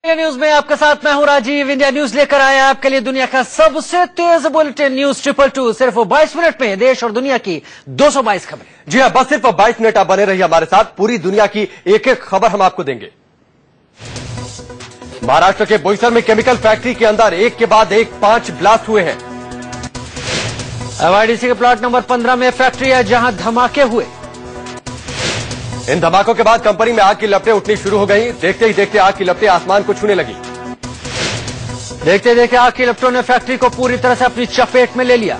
India news में आपके साथ मैं हूं राजीव। इंडिया न्यूज लेकर आया आपके लिए दुनिया का सबसे तेज बुलेटिन न्यूज 222 सिर्फ 22 मिनट में देश और दुनिया की 222 खबरें। जी हां, बस सिर्फ 22 मिनट आप बने रहिए हमारे साथ। पूरी दुनिया की एक एक खबर हम आपको देंगे। महाराष्ट्र के बोईसर में केमिकल फैक्ट्री के अंदर एक के बाद एक 5 ब्लास्ट हुए हैं। एमआईडीसी के प्लॉट नंबर 15 में फैक्ट्री है जहां धमाके हुए। इन धमाकों के बाद कंपनी में आग की लपटें उठनी शुरू हो गई। देखते ही देखते आग की लपटें आसमान को छूने लगी। देखते देखते आग की लपटों ने फैक्ट्री को पूरी तरह से अपनी चपेट में ले लिया।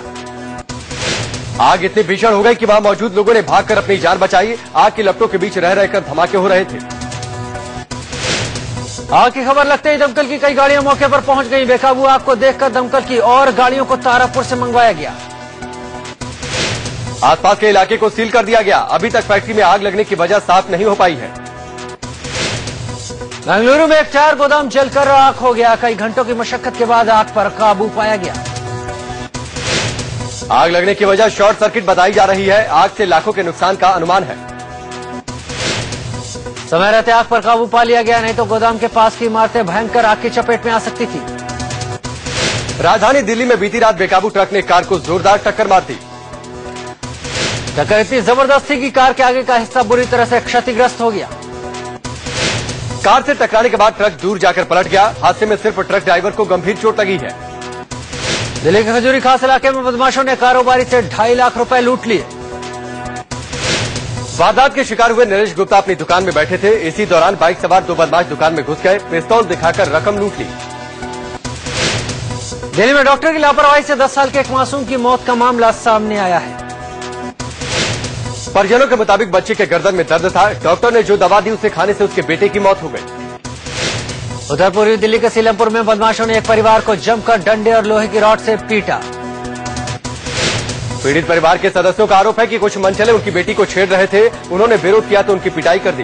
आग इतनी भीषण हो गई कि वहां मौजूद लोगों ने भागकर अपनी जान बचाई। आग की लपटों के बीच रह रहकर धमाके हो रहे थे। आग की खबर लगते ही दमकल की कई गाड़ियां मौके पर पहुंच गई। बेकाबू आग को देखकर दमकल की और गाड़ियों को तारापुर से मंगवाया गया। आसपास के इलाके को सील कर दिया गया। अभी तक फैक्ट्री में आग लगने की वजह साफ नहीं हो पाई है। बेंगलुरु में एक टायर गोदाम जलकर राख हो गया। कई घंटों की मशक्कत के बाद आग पर काबू पाया गया। आग लगने की वजह शॉर्ट सर्किट बताई जा रही है। आग से लाखों के नुकसान का अनुमान है। समय रहते आग पर काबू पा लिया गया, नहीं तो गोदाम के पास की इमारतें भयंकर आग की चपेट में आ सकती थी। राजधानी दिल्ली में बीती रात बेकाबू ट्रक ने कार को जोरदार टक्कर मार दी। टक्कर इतनी जबरदस्त थी कि कार के आगे का हिस्सा बुरी तरह से क्षतिग्रस्त हो गया। कार से टकराने के बाद ट्रक दूर जाकर पलट गया। हादसे में सिर्फ ट्रक ड्राइवर को गंभीर चोट लगी है। दिल्ली के खजूरी खास इलाके में बदमाशों ने कारोबारी से 2.5 लाख रुपए लूट लिए। वारदात के शिकार हुए नरेश गुप्ता अपनी दुकान में बैठे थे। इसी दौरान बाइक सवार 2 बदमाश दुकान में घुस गए। पिस्तौल दिखाकर रकम लूट ली। दिल्ली में डॉक्टर की लापरवाही से 10 साल के एक मासूम की मौत का मामला सामने आया है। परिजनों के मुताबिक बच्चे के गर्दन में दर्द था। डॉक्टर ने जो दवा दी उसे खाने से उसके बेटे की मौत हो गई। उधर पूर्वी दिल्ली के सीलमपुर में बदमाशों ने एक परिवार को जमकर डंडे और लोहे की रॉड से पीटा। पीड़ित परिवार के सदस्यों का आरोप है कि कुछ मनचले उनकी बेटी को छेड़ रहे थे। उन्होंने विरोध किया तो उनकी पिटाई कर दी।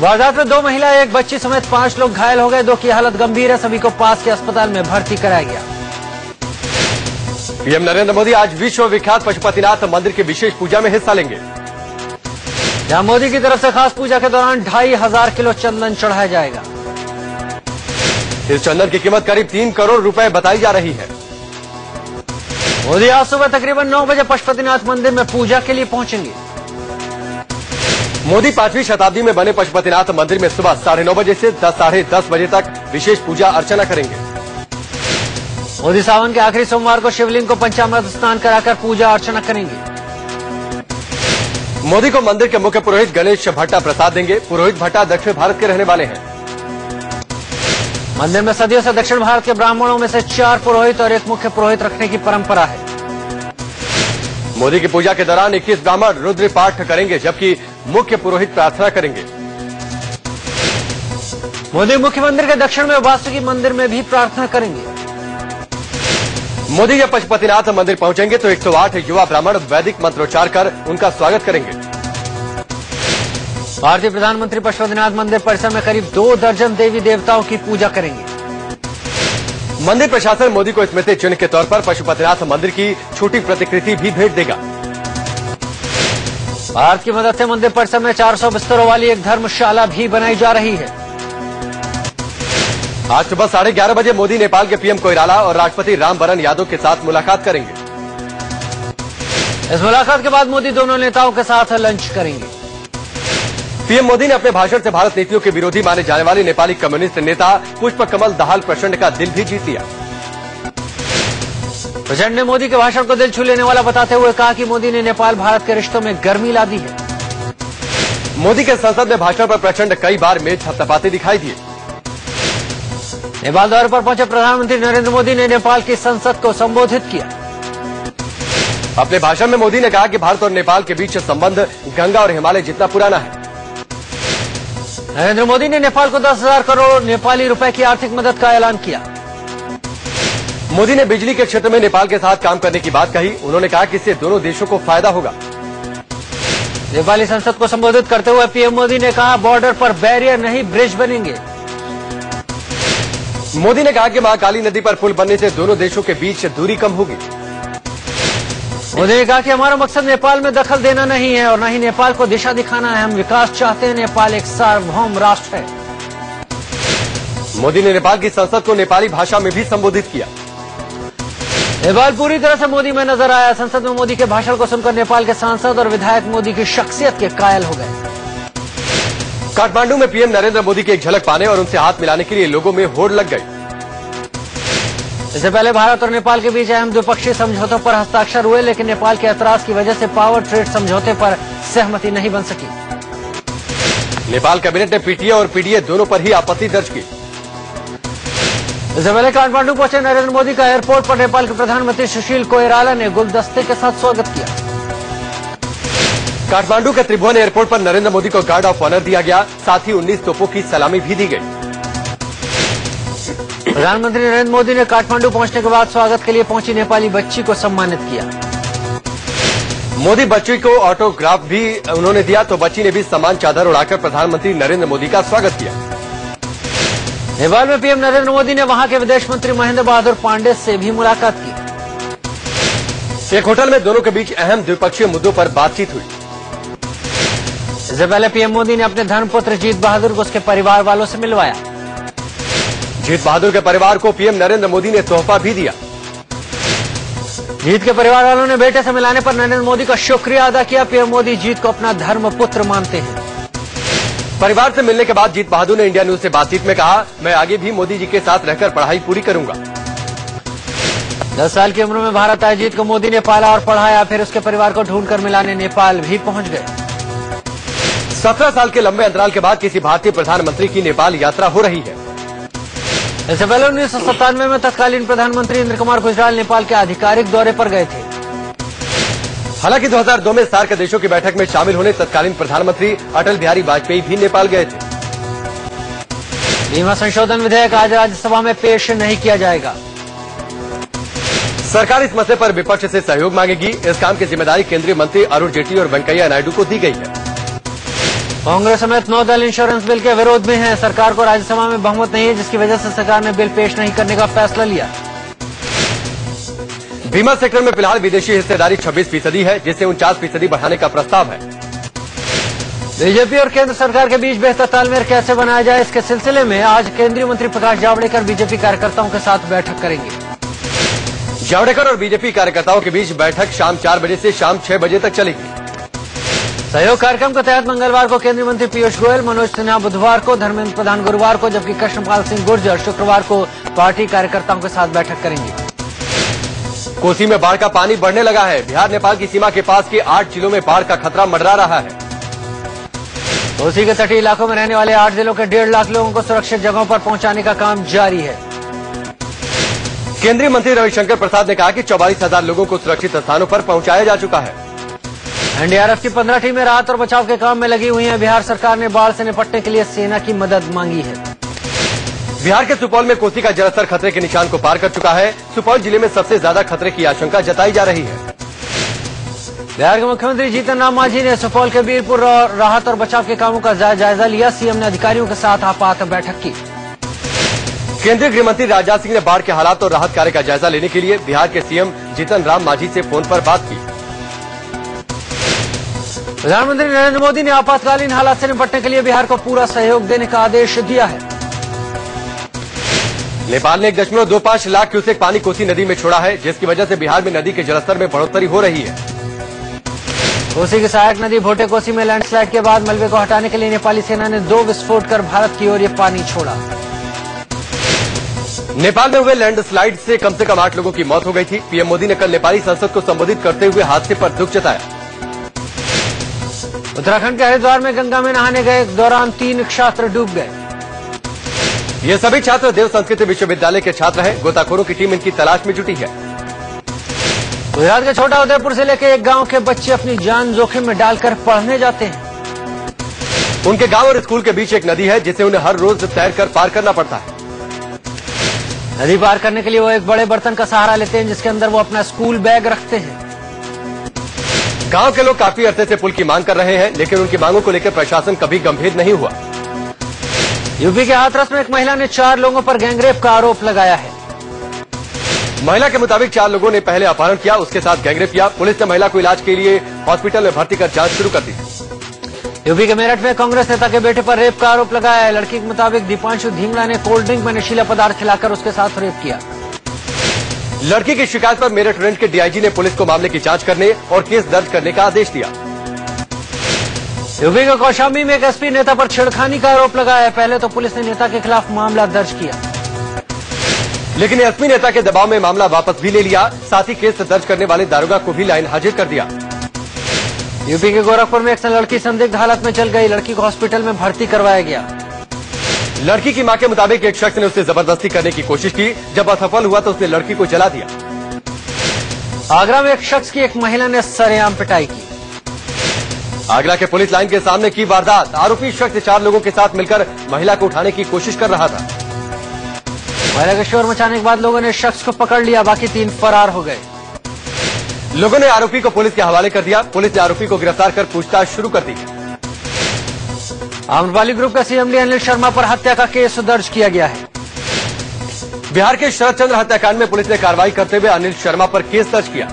वारदात में 2 महिला एक बच्ची समेत 5 लोग घायल हो गए। 2 की हालत गंभीर है। सभी को पास के अस्पताल में भर्ती कराया गया। पीएम नरेंद्र मोदी आज विश्व विख्यात पशुपतिनाथ मंदिर की विशेष पूजा में हिस्सा लेंगे। जहां मोदी की तरफ से खास पूजा के दौरान 2,500 किलो चंदन चढ़ाया जाएगा। इस चंदन की कीमत करीब 3 करोड़ रुपए बताई जा रही है। मोदी आज सुबह तकरीबन 9 बजे पशुपतिनाथ मंदिर में पूजा के लिए पहुंचेंगे। मोदी 5वीं शताब्दी में बने पशुपतिनाथ मंदिर में सुबह 9:30 बजे से 10:30 बजे तक विशेष पूजा अर्चना करेंगे। मोदी सावन के आखिरी सोमवार को शिवलिंग को पंचामृत स्नान कराकर पूजा अर्चना करेंगे। मोदी को मंदिर के मुख्य पुरोहित गणेश भट्टा प्रसाद देंगे। पुरोहित भट्टा दक्षिण भारत के रहने वाले हैं। मंदिर में सदियों से दक्षिण भारत के ब्राह्मणों में से 4 पुरोहित और 1 मुख्य पुरोहित रखने की परंपरा है। मोदी की पूजा के दौरान 21 ब्राह्मण रुद्र पाठ करेंगे, जबकि मुख्य पुरोहित प्रार्थना करेंगे। मोदी मुख्य मंदिर के दक्षिण में वासुकी मंदिर में भी प्रार्थना करेंगे। मोदी जब पशुपतिनाथ मंदिर पहुंचेंगे तो 108 युवा ब्राह्मण वैदिक मंत्रोच्चार कर उनका स्वागत करेंगे। भारतीय प्रधानमंत्री पशुपतिनाथ मंदिर परिसर में करीब 2 दर्जन देवी देवताओं की पूजा करेंगे। मंदिर प्रशासन मोदी को स्मृति चिन्ह के तौर पर पशुपतिनाथ मंदिर की छोटी प्रतिकृति भी भेंट देगा। भारत की मदद से मंदिर परिसर में 400 बिस्तरों वाली एक धर्मशाला भी बनाई जा रही है। आज सुबह 11:30 बजे मोदी नेपाल के पीएम कोइराला और राष्ट्रपति रामवरण यादव के साथ मुलाकात करेंगे। इस मुलाकात के बाद मोदी दोनों नेताओं के साथ लंच करेंगे। पीएम मोदी ने अपने भाषण से भारत नीतियों के विरोधी माने जाने वाले नेपाली कम्युनिस्ट नेता पुष्प कमल दाहाल प्रचंड का दिल भी जीत लिया। प्रचंड ने मोदी के भाषण को दिल छू लेने वाला बताते हुए कहा कि मोदी ने नेपाल भारत के रिश्तों में गर्मी ला दी है। मोदी के संसद में भाषण पर प्रचंड कई बार मेज थपथपाते दिखाई दिए। नेपाल दौरे पर पहुंचे प्रधानमंत्री नरेंद्र मोदी ने नेपाल की संसद को संबोधित किया। अपने भाषण में मोदी ने कहा कि भारत और नेपाल के बीच संबंध गंगा और हिमालय जितना पुराना है। नरेंद्र मोदी ने नेपाल को 10,000 करोड़ नेपाली रुपए की आर्थिक मदद का ऐलान किया। मोदी ने बिजली के क्षेत्र में नेपाल के साथ काम करने की बात कही। उन्होंने कहा कि इससे दोनों देशों को फायदा होगा। नेपाली संसद को संबोधित करते हुए पीएम मोदी ने कहा, बॉर्डर पर बैरियर नहीं ब्रिज बनेंगे। मोदी ने कहा कि महाकाली नदी पर पुल बनने से दोनों देशों के बीच दूरी कम होगी। मोदी ने कहा कि हमारा मकसद नेपाल में दखल देना नहीं है और न ही नेपाल को दिशा दिखाना है। हम विकास चाहते हैं। नेपाल एक सार्वभौम राष्ट्र है। मोदी ने नेपाल की संसद को नेपाली भाषा में भी संबोधित किया। नेपाल पूरी तरह से मोदी में नजर आया। संसद में मोदी के भाषण को सुनकर नेपाल के सांसद और विधायक मोदी की शख्सियत के कायल हो गए। काठमांडू में पीएम नरेंद्र मोदी की एक झलक पाने और उनसे हाथ मिलाने के लिए लोगों में होड़ लग गई। इससे पहले भारत और नेपाल के बीच अहम द्विपक्षीय समझौतों पर हस्ताक्षर हुए, लेकिन नेपाल के ऐतराज की वजह से पावर ट्रेड समझौते पर सहमति नहीं बन सकी। नेपाल कैबिनेट ने पीटीए और पीडीए दोनों पर ही आपत्ति दर्ज की। इससे पहले काठमांडू पहुंचे नरेंद्र मोदी का एयरपोर्ट पर नेपाल के प्रधानमंत्री सुशील कोइराला ने गुलदस्ते के साथ स्वागत किया। काठमांडू के त्रिभुवन एयरपोर्ट पर नरेंद्र मोदी को गार्ड ऑफ ऑनर दिया गया, साथ ही 19 तोपों की सलामी भी दी गई। प्रधानमंत्री नरेंद्र मोदी ने काठमांडू पहुंचने के बाद स्वागत के लिए पहुंची नेपाली बच्ची को सम्मानित किया। मोदी बच्ची को ऑटोग्राफ भी उन्होंने दिया, तो बच्ची ने भी सम्मान चादर उड़ाकर प्रधानमंत्री नरेंद्र मोदी का स्वागत किया। नेपाल में पीएम नरेंद्र मोदी ने वहां के विदेश मंत्री महेंद्र बहादुर पांडे से भी मुलाकात की। एक होटल में दोनों के बीच अहम द्विपक्षीय मुद्दों पर बातचीत हुई। इससे पहले पीएम मोदी ने अपने धर्मपुत्र जीत बहादुर को उसके परिवार वालों से मिलवाया। जीत बहादुर के परिवार को पीएम नरेंद्र मोदी ने तोहफा भी दिया। जीत के परिवार वालों ने बेटे से मिलाने पर नरेंद्र मोदी का शुक्रिया अदा किया। पीएम मोदी जीत को अपना धर्मपुत्र मानते हैं। परिवार से मिलने के बाद जीत बहादुर ने इंडिया न्यूज से बातचीत में कहा, मैं आगे भी मोदी जी के साथ रहकर पढ़ाई पूरी करूंगा। 10 साल की उम्र में भारत आए जीत को मोदी ने पाला और पढ़ाया, फिर उसके परिवार को ढूंढकर मिलाने नेपाल भी पहुंच गए। 17 साल के लंबे अंतराल के बाद किसी भारतीय प्रधानमंत्री की नेपाल यात्रा हो रही है। इससे पहले 1997 में तत्कालीन प्रधानमंत्री इंद्र कुमार गुजराल नेपाल के आधिकारिक दौरे पर गए थे। हालांकि 2002 में सार्क देशों की बैठक में शामिल होने तत्कालीन प्रधानमंत्री अटल बिहारी वाजपेयी भी नेपाल गए थे। बीमा संशोधन विधेयक आज राज्यसभा में पेश नहीं किया जाएगा। सरकार इस मसले पर विपक्ष से सहयोग मांगेगी। इस काम की जिम्मेदारी केंद्रीय मंत्री अरुण जेटली और वेंकैया नायडू को दी गई है। कांग्रेस समेत 9 दल इंश्योरेंस बिल के विरोध में हैं। सरकार को राज्यसभा में बहुमत नहीं है, जिसकी वजह से सरकार ने बिल पेश नहीं करने का फैसला लिया। बीमा सेक्टर में फिलहाल विदेशी हिस्सेदारी 26% है, जिससे 49% बढ़ाने का प्रस्ताव है। बीजेपी और केंद्र सरकार के बीच बेहतर तालमेल कैसे बनाया जाए, इसके सिलसिले में आज केंद्रीय मंत्री प्रकाश जावड़ेकर बीजेपी कार्यकर्ताओं के साथ बैठक करेंगे। जावड़ेकर और बीजेपी कार्यकर्ताओं के बीच बैठक शाम 4 बजे से शाम 6 बजे तक चलेगी। सहयोग कार्यक्रम के तहत मंगलवार को केंद्रीय मंत्री पीयूष गोयल, मनोज सिन्हा बुधवार को, धर्मेंद्र प्रधान गुरुवार को, जबकि कृष्णपाल सिंह गुर्जर शुक्रवार को पार्टी कार्यकर्ताओं के साथ बैठक करेंगे। कोसी में बाढ़ का पानी बढ़ने लगा है। बिहार नेपाल की सीमा के पास के 8 जिलों में बाढ़ का खतरा मंडरा रहा है। कोसी के तटीय इलाकों में रहने वाले 8 जिलों के 1.5 लाख लोगों को सुरक्षित जगहों पर पहुंचाने का काम जारी है। केंद्रीय मंत्री रविशंकर प्रसाद ने कहा कि 44,000 लोगों को सुरक्षित स्थानों पर पहुंचाया जा चुका है। एनडीआरएफ की 15 टीमें राहत और बचाव के काम में लगी हुई हैं। बिहार सरकार ने बाढ़ से निपटने के लिए सेना की मदद मांगी है। बिहार के सुपौल में कोसी का जलस्तर खतरे के निशान को पार कर चुका है। सुपौल जिले में सबसे ज्यादा खतरे की आशंका जताई जा रही है। बिहार के मुख्यमंत्री जीतन राम मांझी ने सुपौल के वीरपुर राहत और बचाव के कामों का जायजा लिया। सीएम ने अधिकारियों के साथ आपात बैठक की। केंद्रीय गृह मंत्री राजनाथ सिंह ने बाढ़ के हालात और राहत कार्य का जायजा लेने के लिए बिहार के सीएम जीतन राम मांझी से फोन पर बात की। प्रधानमंत्री नरेंद्र मोदी ने आपातकालीन हालात से निपटने के लिए बिहार को पूरा सहयोग देने का आदेश दिया है। नेपाल ने 1.25 लाख क्यूसेक पानी कोसी नदी में छोड़ा है, जिसकी वजह से बिहार में नदी के जलस्तर में बढ़ोतरी हो रही है। कोसी की सहायक नदी भोटे कोसी में लैंडस्लाइड के बाद मलबे को हटाने के लिए नेपाली सेना ने 2 विस्फोट कर भारत की ओर ये पानी छोड़ा। नेपाल में हुए लैंडस्लाइड से कम 8 लोगों की मौत हो गई थी। पीएम मोदी ने कल नेपाली संसद को संबोधित करते हुए हादसे पर दुख जताया। उत्तराखंड के हरिद्वार में गंगा में नहाने गए दौरान 3 छात्र डूब गए। ये सभी छात्र देव संस्कृत विश्वविद्यालय के छात्र हैं। गोताखोरों की टीम इनकी तलाश में जुटी है। गुजरात के छोटा उदयपुर जिले के एक गांव के बच्चे अपनी जान जोखिम में डालकर पढ़ने जाते हैं। उनके गांव और स्कूल के बीच एक नदी है, जिसे उन्हें हर रोज तैरकर पार करना पड़ता है। नदी पार करने के लिए वो एक बड़े बर्तन का सहारा लेते हैं, जिसके अंदर वो अपना स्कूल बैग रखते हैं। गांव के लोग काफी अरसे से पुल की मांग कर रहे हैं, लेकिन उनकी मांगों को लेकर प्रशासन कभी गंभीर नहीं हुआ। यूपी के हाथरस में एक महिला ने 4 लोगों पर गैंगरेप का आरोप लगाया है। महिला के मुताबिक 4 लोगों ने पहले अपहरण किया, उसके साथ गैंगरेप किया। पुलिस ने महिला को इलाज के लिए हॉस्पिटल में भर्ती कर जांच शुरू कर दी। यूपी के मेरठ में कांग्रेस नेता के बेटे पर रेप का आरोप लगाया है। लड़की के मुताबिक दीपांशु धींगड़ा ने कोल्ड ड्रिंक में नशीला पदार्थ खिलाकर उसके साथ रेप किया। लड़की की शिकायत पर मेरठ रेंज के डीआईजी ने पुलिस को मामले की जांच करने और केस दर्ज करने का आदेश दिया। यूपी के कौशाम्बी में एक एसपी नेता पर छेड़खानी का आरोप लगाया है। पहले तो पुलिस ने नेता के खिलाफ मामला दर्ज किया, लेकिन एसपी नेता के दबाव में मामला वापस भी ले लिया। साथ ही केस दर्ज करने वाले दारोगा को भी लाइन हाजिर कर दिया। यूपी के गोरखपुर में एक लड़की संदिग्ध हालत में चल गई। लड़की को हॉस्पिटल में भर्ती करवाया गया। लड़की की मां के मुताबिक एक शख्स ने उससे जबरदस्ती करने की कोशिश की। जब असफल हुआ तो उसने लड़की को जला दिया। आगरा में एक शख्स की एक महिला ने सरेआम पिटाई की। आगरा के पुलिस लाइन के सामने की वारदात। आरोपी शख्स 4 लोगों के साथ मिलकर महिला को उठाने की कोशिश कर रहा था। महिला का शोर मचाने के बाद लोगों ने शख्स को पकड़ लिया। बाकी 3 फरार हो गए। लोगों ने आरोपी को पुलिस के हवाले कर दिया। पुलिस ने आरोपी को गिरफ्तार कर पूछताछ शुरू कर दी। आम्रपाली ग्रुप का सीएमडी अनिल शर्मा पर हत्या का केस दर्ज किया गया है। बिहार के शरद चंद्र हत्याकांड में पुलिस ने कार्रवाई करते हुए अनिल शर्मा पर केस दर्ज किया।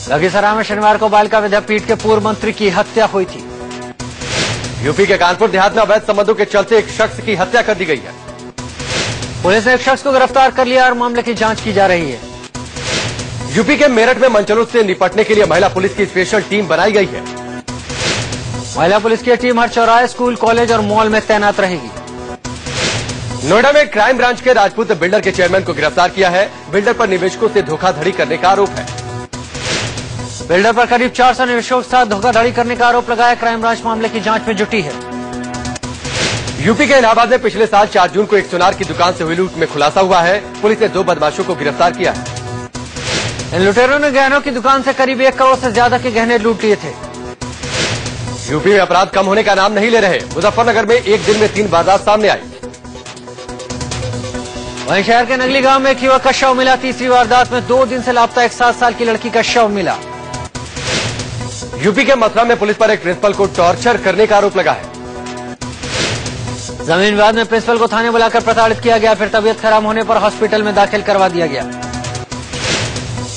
लखीसराय में शनिवार को बालिका विद्यापीठ के पूर्व मंत्री की हत्या हुई थी। यूपी के कानपुर देहात में अवैध संबंधों के चलते एक शख्स की हत्या कर दी गई है। पुलिस ने एक शख्स को गिरफ्तार कर लिया और मामले की जांच की जा रही है। यूपी के मेरठ में मनचलूस से निपटने के लिए महिला पुलिस की स्पेशल टीम बनाई गई है। महिला पुलिस की टीम हर चौराहे, स्कूल, कॉलेज और मॉल में तैनात रहेगी। नोएडा में क्राइम ब्रांच के राजपूत बिल्डर के चेयरमैन को गिरफ्तार किया है। बिल्डर पर निवेशकों से धोखाधड़ी करने का आरोप है। बिल्डर पर करीब 400 निवेशकों के साथ धोखाधड़ी करने का आरोप लगाया। क्राइम ब्रांच मामले की जांच में जुटी है। यूपी के इलाहाबाद में पिछले साल 4 जून को एक सुनार की दुकान से हुई लूट में खुलासा हुआ है। पुलिस ने 2 बदमाशों को गिरफ्तार किया है। इन लुटेरों ने गहनों की दुकान से करीब 1 करोड़ से ज्यादा के गहने लूट लिए थे। यूपी में अपराध कम होने का नाम नहीं ले रहे। मुजफ्फरनगर में एक दिन में 3 वारदात सामने आई। वहीं शहर के नगली गांव में एक युवक का शव मिला। तीसरी वारदात में 2 दिन से लापता एक 7 साल की लड़की का शव मिला। यूपी के मथुरा में पुलिस पर एक प्रिंसिपल को टॉर्चर करने का आरोप लगा है। जमीन विवाद में प्रिंसिपल को थाने बुलाकर प्रताड़ित किया गया। फिर तबीयत खराब होने पर हॉस्पिटल में दाखिल करवा दिया गया।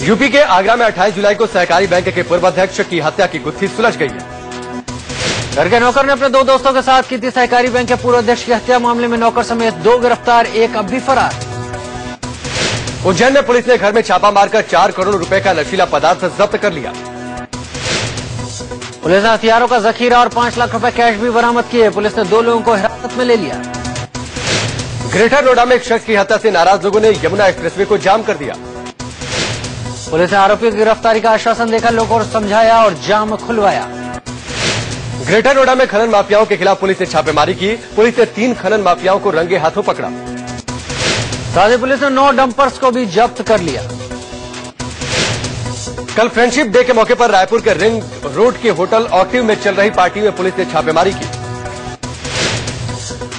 यूपी के आगरा में 28 जुलाई को सहकारी बैंक के पूर्व अध्यक्ष की हत्या की गुत्थी सुलझ गई है। घर के नौकर ने अपने 2 दोस्तों के साथ की थी सहकारी बैंक के पूर्व अध्यक्ष की हत्या। मामले में नौकर समेत 2 गिरफ्तार, एक अब भी फरार। उज्जैन में पुलिस ने घर में छापा मारकर 4 करोड़ रुपए का नशीला पदार्थ जब्त कर लिया। पुलिस ने हथियारों का जखीरा और 5 लाख रुपए कैश भी बरामद किए। पुलिस ने 2 लोगों को हिरासत में ले लिया। ग्रेटर नोएडा में एक शख्स की हत्या से नाराज लोगों ने यमुना एक्सप्रेसवे को जाम कर दिया। पुलिस ने आरोपी की गिरफ्तारी का आश्वासन देकर लोगों को समझाया और जाम खुलवाया। ग्रेटर नोएडा में खनन माफियाओं के खिलाफ पुलिस ने छापेमारी की। पुलिस ने 3 खनन माफियाओं को रंगे हाथों पकड़ा। साथ ही पुलिस ने 9 डंपर्स को भी जब्त कर लिया। कल फ्रेंडशिप डे के मौके पर रायपुर के रिंग रोड के होटल ऑक्टिव में चल रही पार्टी में पुलिस ने छापेमारी की।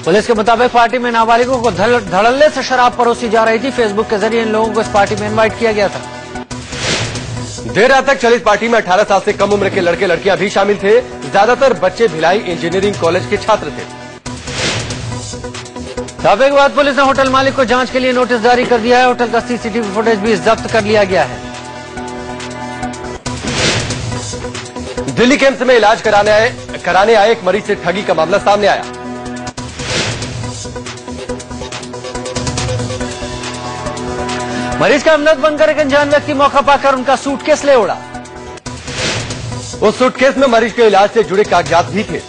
पुलिस के मुताबिक पार्टी में नाबालिगों को धड़ल्ले से शराब परोसी जा रही थी। फेसबुक के जरिए इन लोगों को इस पार्टी में इनवाइट किया गया था। देर रात तक चली इस पार्टी में 18 साल से कम उम्र के लड़के लड़कियां भी शामिल थे। ज्यादातर बच्चे भिलाई इंजीनियरिंग कॉलेज के छात्र थे। छापे के बाद पुलिस ने होटल मालिक को जांच के लिए नोटिस जारी कर दिया है। होटल का सीसीटीवी फुटेज भी जब्त कर लिया गया है। दिल्ली के एम्स में इलाज कराने आए एक मरीज से ठगी का मामला सामने आया। मरीज का हमदर्द बनकर एक अनजान व्यक्ति मौका पाकर उनका सूटकेस ले उड़ा। उस सूटकेस में मरीज के इलाज से जुड़े कागजात भी थे।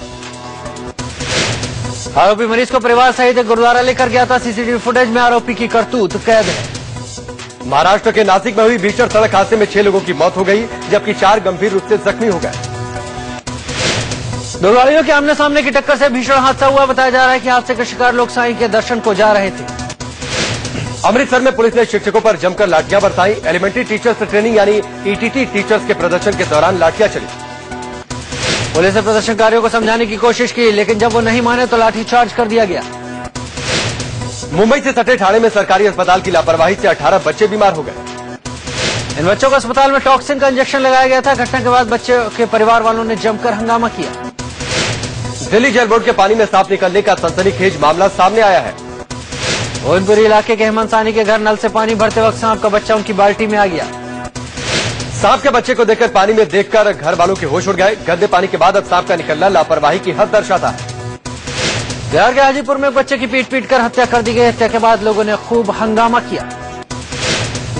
आरोपी मरीज को परिवार सहित गुरुद्वारा लेकर गया था। सीसीटीवी फुटेज में आरोपी की करतूत कैद है। महाराष्ट्र के नासिक में हुई भीषण सड़क हादसे में 6 लोगों की मौत हो गई, जबकि 4 गंभीर रूप से जख्मी हो गए। 2 गाड़ियों के आमने सामने की टक्कर से भीषण हादसा हुआ। बताया जा रहा है कि हादसे के शिकार लोग साईं के दर्शन को जा रहे थे। अमृतसर में पुलिस ने शिक्षकों पर जमकर लाठियां बरसाई। एलिमेंट्री टीचर्स ट्रेनिंग यानी ईटीटी टीचर्स के प्रदर्शन के दौरान लाठियां चली। पुलिस ने प्रदर्शनकारियों को समझाने की कोशिश की, लेकिन जब वो नहीं माने तो लाठीचार्ज कर दिया गया। मुंबई से सटे ठाणे में सरकारी अस्पताल की लापरवाही से 18 बच्चे बीमार हो गए। इन बच्चों को अस्पताल में टॉक्सिन का इंजेक्शन लगाया गया था। घटना के बाद बच्चे के परिवार वालों ने जमकर हंगामा किया। दिल्ली जेल बोर्ड के पानी में सांप निकलने का सनसनीखेज मामला सामने आया है। ओनपुरी इलाके के हेमंत सानी के घर नल से पानी भरते वक्त सांप का बच्चा उनकी बाल्टी में आ गया। सांप के बच्चे को देखकर पानी में देखकर घर वालों के होश उड़ गए। गंदे पानी के बाद अब सांप का निकलना लापरवाही की हद दर्शाता है। बिहार के हाजीपुर में बच्चे की पीट कर हत्या कर दी गई। हत्या के बाद लोगों ने खूब हंगामा किया।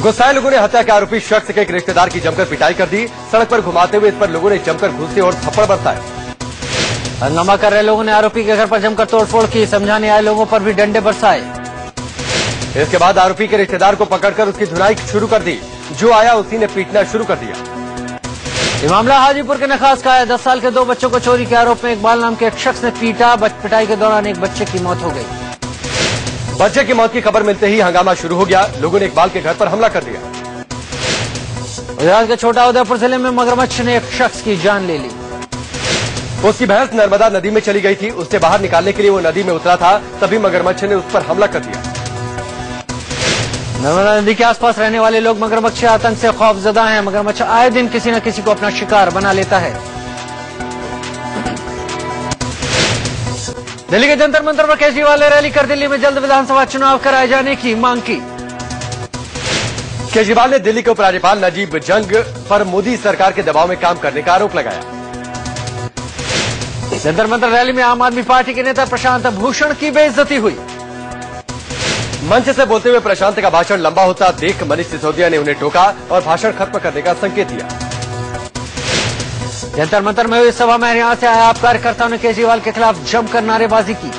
गुस्साए लोगों ने हत्या के आरोपी शख्स के एक रिश्तेदार की जमकर पिटाई कर दी। सड़क पर घुमाते हुए इस पर लोगों ने जमकर घुसे और थप्पड़ बरसाए। हंगामा कर रहे लोगों ने आरोपी के घर पर जमकर तोड़फोड़ की। समझाने आए लोगों पर भी डंडे बरसाए। इसके बाद आरोपी के रिश्तेदार को पकड़कर उसकी धुनाई शुरू कर दी। जो आया उसी ने पीटना शुरू कर दिया। ये मामला हाजीपुर के नखास का है। 10 साल के 2 बच्चों को चोरी के आरोप में इकबाल नाम के एक शख्स ने पीटा। पिटाई के दौरान एक बच्चे की मौत हो गई। बच्चे की मौत की खबर मिलते ही हंगामा शुरू हो गया। लोगों ने इकबाल के घर पर हमला कर दिया। गुजरात के छोटा उदयपुर जिले में मगरमच्छ ने एक शख्स की जान ले ली। उसकी भैंस नर्मदा नदी में चली गई थी। उससे बाहर निकालने के लिए वो नदी में उतरा था, तभी मगरमच्छ ने उस पर हमला कर दिया। नर्मदा नदी के आसपास रहने वाले लोग मगरमच्छ के आतंक से खौफजदा हैं। मगरमच्छ आए दिन किसी न किसी को अपना शिकार बना लेता है। दिल्ली के जंतर मंतर पर केजरीवाल ने रैली कर दिल्ली में जल्द विधानसभा चुनाव कराए जाने की मांग की। केजरीवाल ने दिल्ली के उपराज्यपाल नजीब जंग पर मोदी सरकार के दबाव में काम करने का आरोप लगाया। जंतर मंतर रैली में आम आदमी पार्टी के नेता प्रशांत भूषण की बेइज्जती हुई। मंच से बोलते हुए प्रशांत का भाषण लंबा होता देख मनीष सिसोदिया ने उन्हें टोका और भाषण खत्म करने का संकेत दिया। जंतर मंतर में हुई सभा में यहां से आया आप कार्यकर्ताओं ने केजरीवाल के खिलाफ जमकर नारेबाजी की।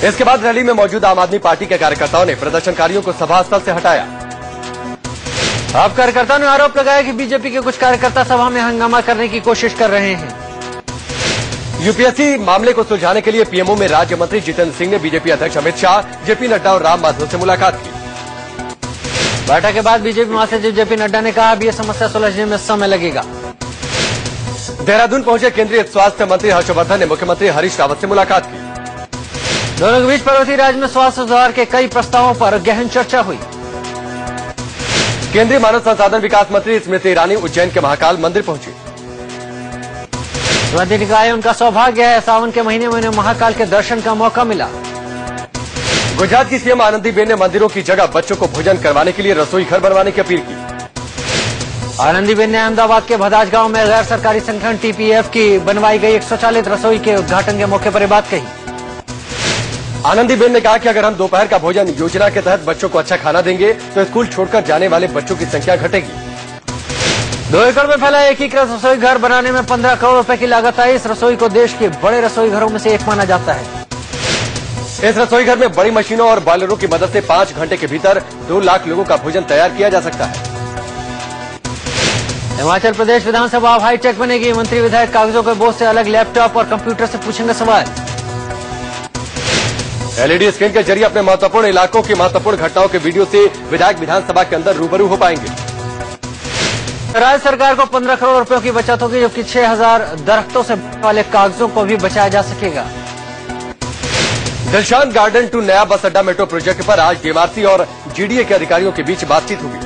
इसके बाद रैली में मौजूद आम आदमी पार्टी के कार्यकर्ताओं ने प्रदर्शनकारियों को सभा स्थल से हटाया। आप कार्यकर्ताओं ने आरोप लगाया कि बीजेपी के कुछ कार्यकर्ता सभा में हंगामा करने की कोशिश कर रहे हैं। यूपीएससी मामले को सुलझाने के लिए पीएमओ में राज्य मंत्री जितेंद्र सिंह ने बीजेपी अध्यक्ष अमित शाह, जेपी नड्डा और राम माधव से मुलाकात की। बैठक के बाद बीजेपी महासचिव जेपी नड्डा ने कहा अब यह समस्या सुलझने में समय लगेगा। देहरादून पहुंचे केंद्रीय स्वास्थ्य मंत्री हर्षवर्धन ने मुख्यमंत्री हरीश रावत से मुलाकात की। दोनों के बीच पर्वतीय राज्य में स्वास्थ्य सुधार के कई प्रस्तावों पर गहन चर्चा हुई। केंद्रीय मानव संसाधन विकास मंत्री स्मृति ईरानी उज्जैन के महाकाल मंदिर पहुंची। स्वाति ने कहा उनका सौभाग्य है सावन के महीने में उन्हें महाकाल के दर्शन का मौका मिला। गुजरात की सीएम आनंदीबेन ने मंदिरों की जगह बच्चों को भोजन करवाने के लिए रसोई घर बनवाने की अपील की। आनंदीबेन ने अहमदाबाद के भदाज गांव में गैर सरकारी संगठन टीपीएफ की बनवाई गई एक स्वचालित रसोई के उद्घाटन के मौके पर यह बात कही। आनंदीबेन ने कहा कि अगर हम दोपहर का भोजन योजना के तहत बच्चों को अच्छा खाना देंगे तो स्कूल छोड़कर जाने वाले बच्चों की संख्या घटेगी। 2 एकड़ में फैला एकीकृत रसोई घर बनाने में 15 करोड़ रुपए की लागत आई। इस रसोई को देश के बड़े रसोई घरों में से एक माना जाता है। इस रसोई घर में बड़ी मशीनों और बॉयलरों की मदद से 5 घंटे के भीतर 2 लाख लोगों का भोजन तैयार किया जा सकता है। हिमाचल प्रदेश विधानसभा अब हाईटेक बनेगी। मंत्री विधायक कागजों के बोझ से अलग लैपटॉप और कंप्यूटर से पूछेंगे सवाल। एलईडी स्क्रीन के जरिए अपने महत्वपूर्ण इलाकों की महत्वपूर्ण घटनाओं के वीडियो से विधायक विधानसभा के अंदर रूबरू हो पाएंगे। राज्य सरकार को 15 करोड़ रुपयों की बचत होगी, जबकि 6000 दरख्तों से बनने वाले कागजों को भी बचाया जा सकेगा। दिलशान गार्डन टू नया बस अड्डा मेट्रो प्रोजेक्ट पर आज डीएमआरसी और जीडीए के अधिकारियों के बीच बातचीत होगी।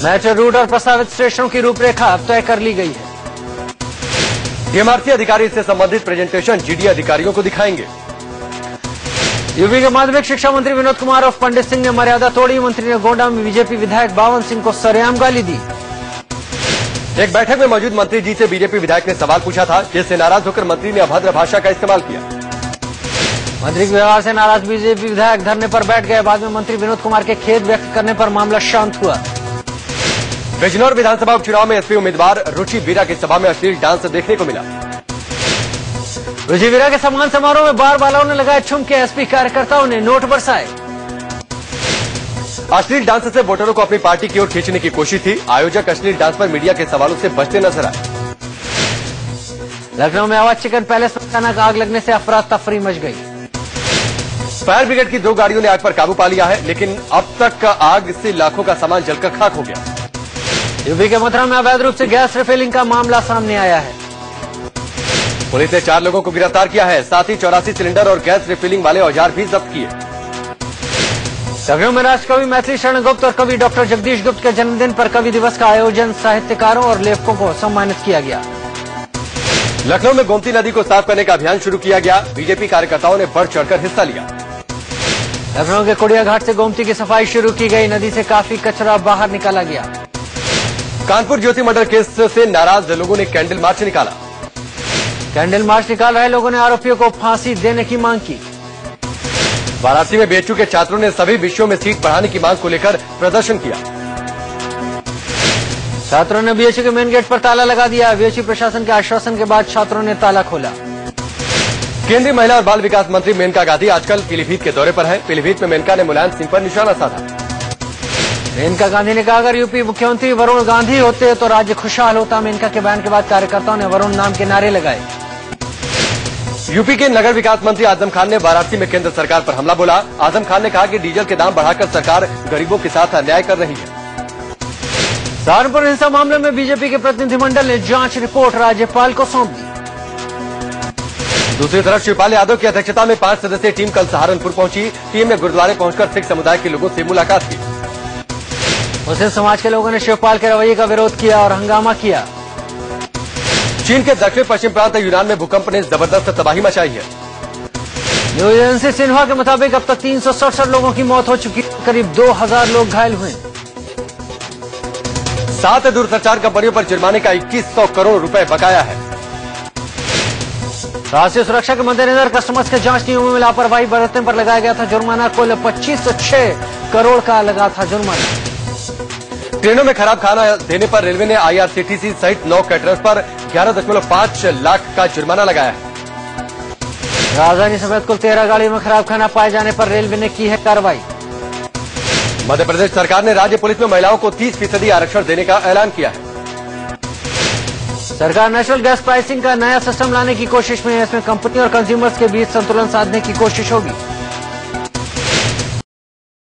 मेट्रो रूट और प्रस्तावित स्टेशनों की रूपरेखा अब तय कर ली गई है। डीएमआरसी अधिकारी इससे संबंधित प्रेजेंटेशन जीडीए अधिकारियों को दिखाएंगे। यूपी के माध्यमिक शिक्षा मंत्री विनोद कुमार और पंडित सिंह ने मर्यादा तोड़ी। मंत्री ने गोंडा में बीजेपी विधायक बावन सिंह को सरेआम गाली दी। एक बैठक में मौजूद मंत्री जी से बीजेपी विधायक ने सवाल पूछा था, जिससे नाराज होकर मंत्री ने अभद्र भाषा का इस्तेमाल किया। मंत्री के व्यवहार से नाराज बीजेपी विधायक धरने पर बैठ गए। बाद में मंत्री विनोद कुमार के खेद व्यक्त करने पर मामला शांत हुआ। बिजनौर विधानसभा उपचुनाव में एसपी उम्मीदवार रुचि वीरा की सभा में अश्लील डांस देखने को मिला। रुचि वीरा के सम्मान समारोह में बार बालाओं ने लगाए ठुमके। एसपी कार्यकर्ताओं ने नोट बरसाए। अश्लील डांस से वोटरों को अपनी पार्टी की ओर खींचने की कोशिश थी। आयोजक अश्लील डांस पर मीडिया के सवालों से बचते नजर आए। लखनऊ में आवाज चिकन पैलेस में अचानक आग लगने से अफरा तफरी मच गई। फायर ब्रिगेड की 2 गाड़ियों ने आग पर काबू पा लिया है, लेकिन अब तक आग से लाखों का सामान जलकर खाक हो गया। यूपी के मथुरा में अवैध रूप से गैस रिफिलिंग का मामला सामने आया है। पुलिस ने 4 लोगों को गिरफ्तार किया है। साथ ही 84 सिलेंडर और गैस रिफिलिंग वाले औजार भी जब्त किए। लखनऊ में राष्ट्रकवि मैथिली शरण गुप्त और कवि डॉक्टर जगदीश गुप्त के जन्मदिन पर कवि दिवस का आयोजन। साहित्यकारों और लेखकों को सम्मानित किया गया। लखनऊ में गोमती नदी को साफ करने का अभियान शुरू किया गया। बीजेपी कार्यकर्ताओं ने बढ़ चढ़कर हिस्सा लिया। लखनऊ के कुड़िया घाट से गोमती की सफाई शुरू की गई। नदी से काफी कचरा बाहर निकाला गया। कानपुर ज्योति मर्डर केस से नाराज लोगों ने कैंडल मार्च निकाला। कैंडल मार्च निकाल रहे लोगों ने आरोपियों को फांसी देने की मांग की। वाराणसी में बीएचयू के छात्रों ने सभी विषयों में सीट बढ़ाने की मांग को लेकर प्रदर्शन किया। छात्रों ने बीएचयू के मेन गेट पर ताला लगा दिया। बीएचयू प्रशासन के आश्वासन के बाद छात्रों ने ताला खोला। केंद्रीय महिला और बाल विकास मंत्री मेनका गांधी आजकल पीलीभीत के दौरे पर हैं। पीलीभीत में मेनका ने मुलायम सिंह पर निशाना साधा। मेनका गांधी ने कहा, अगर यूपी मुख्यमंत्री वरुण गांधी होते तो राज्य खुशहाल होता। मेनका के बयान के बाद कार्यकर्ताओं ने वरुण नाम के नारे लगाए। यूपी के नगर विकास मंत्री आजम खान ने वाराणसी में केंद्र सरकार पर हमला बोला। आजम खान ने कहा कि डीजल के दाम बढ़ाकर सरकार गरीबों के साथ अन्याय कर रही है। सहारनपुर हिंसा मामले में बीजेपी के प्रतिनिधिमंडल ने जांच रिपोर्ट राज्यपाल को सौंप दी। दूसरी तरफ शिवपाल यादव की अध्यक्षता में 5 सदस्यीय टीम कल सहारनपुर पहुंची। टीम ने गुरुद्वारे पहुंचकर सिख समुदाय के लोगों से मुलाकात की। मुस्लिम समाज के लोगों ने शिवपाल के रवैये का विरोध किया और हंगामा किया। चीन के दक्षिण पश्चिम प्रांत यूनान में भूकंप ने जबरदस्त तबाही मचाई है। न्यूज एजेंसी सिन्हा के मुताबिक अब तक 367 लोगों की मौत हो चुकी है। करीब 2000 लोग घायल हुए। 7 दूरसंचार कंपनियों पर जुर्माने का 2100 करोड़ रुपए बकाया है। राष्ट्रीय सुरक्षा के मद्देनजर कस्टम्स के जांच नियमों में लापरवाही बरतने पर लगाया गया था जुर्माना। कुल 2506 करोड़ का लगा था जुर्माना। ट्रेनों में खराब खाना देने पर रेलवे ने आईआरसीटीसी सहित 9 कैटरर्स पर 11.5 लाख का जुर्माना लगाया है। राजधानी समेत कुल 13 गाड़ियों में खराब खाना पाए जाने पर रेलवे ने की है कार्रवाई। मध्य प्रदेश सरकार ने राज्य पुलिस में महिलाओं को 30% आरक्षण देने का ऐलान किया है। सरकार नेचुरल गैस प्राइसिंग का नया सिस्टम लाने की कोशिश में है। इसमें कंपनी और कंज्यूमर्स के बीच संतुलन साधने की कोशिश होगी।